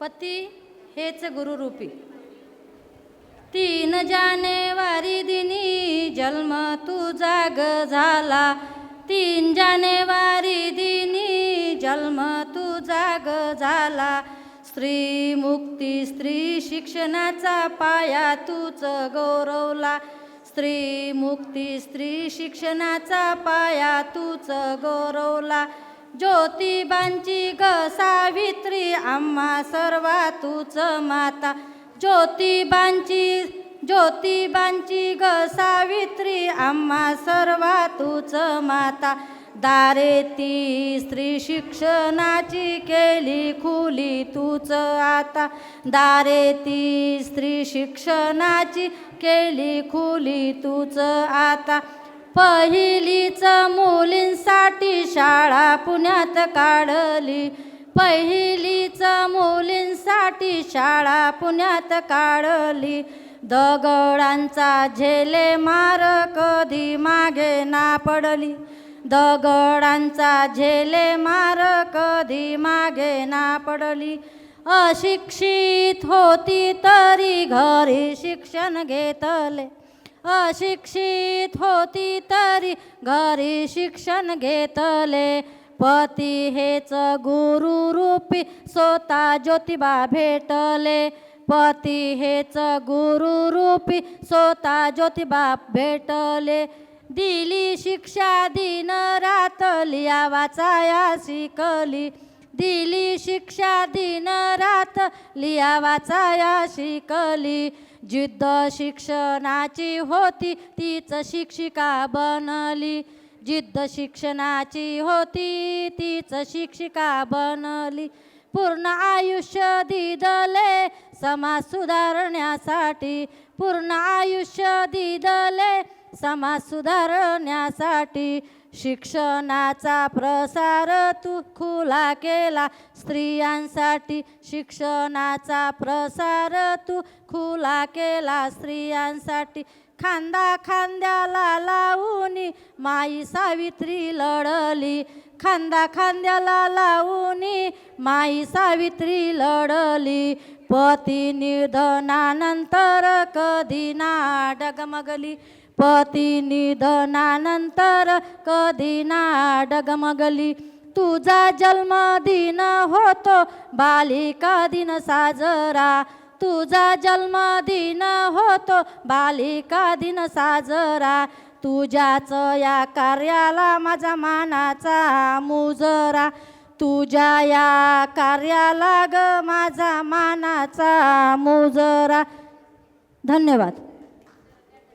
पती हेच गुरुरूपी। 3 जानेवारी दिनी जन्म तुझा ग झाला, 3 जानेवारी दिनी जन्म तुझा ग झाला। स्त्री मुक्ती स्त्री शिक्षणाचा पाया तूच गौरवला, स्त्री मुक्ती स्त्री शिक्षणाचा पाया तूच गौरवला। ज्योतिबांची ग सावित्री आम्हा सर्वा तूच माता, ज्योतिबांची ग सावित्री आम्हा सर्वा तूच माता। दारे ती स्त्री शिक्षणाची केली खुली तूच आता, दारे ती स्त्री शिक्षणाची केली खुली तूच आता। पहिलीच मुलींसाठी शाळा पुण्यात काढली, पहिलीच मुलींसाठी शाळा पुण्यात काढली। दगडांचा झेले मार कधी मागे ना पडली, दगडांचा झेले मार कधी मागे ना पडली। अशिक्षित होती तरी घरी शिक्षण घेतले, अशिक्षित होती तरी घरी शिक्षण घेतले। पती हेच गुरुरूपी स्वतः ज्योतिबा भेटले, पती हेच गुरुरूपी स्वतः ज्योतिबा भेटले। दिली शिक्षा दिन रात लिया वाचाया शिकली, दिली शिक्षा दिन रात लिया वाचाया शिकली। जिद्द शिक्षणाची होती तीच शिक्षिका बनली, जिद्द शिक्षणाची होती तीच शिक्षिका बनली। पूर्ण आयुष्य दिदले समाज सुधारण्यासाठी, पूर्ण आयुष्य दिदले समाज सुधारण्यासाठी। शिक्षणाचा प्रसार तू खुला केला स्त्रियांसाठी, शिक्षणाचा प्रसार तू खुला केला स्त्रियांसाठी। खांदा खांद्याला लावूनी माई सावित्री लढली, खांदा खांद्याला लावूनी माई सावित्री लढली। पती निधनानंतर कधी ना डगमगली, पती निधनानंतर कधी ना डगमगली। तुझा जन्मदिन होतो बालिका दिन साजरा, तुझा जन्मदिन होतो बालिका दिन साजरा। तुझ्याच या कार्याला माझा मानाचा मुजरा, तुझ्या या कार्याला ग माझा मानाचा मुजरा। धन्यवाद।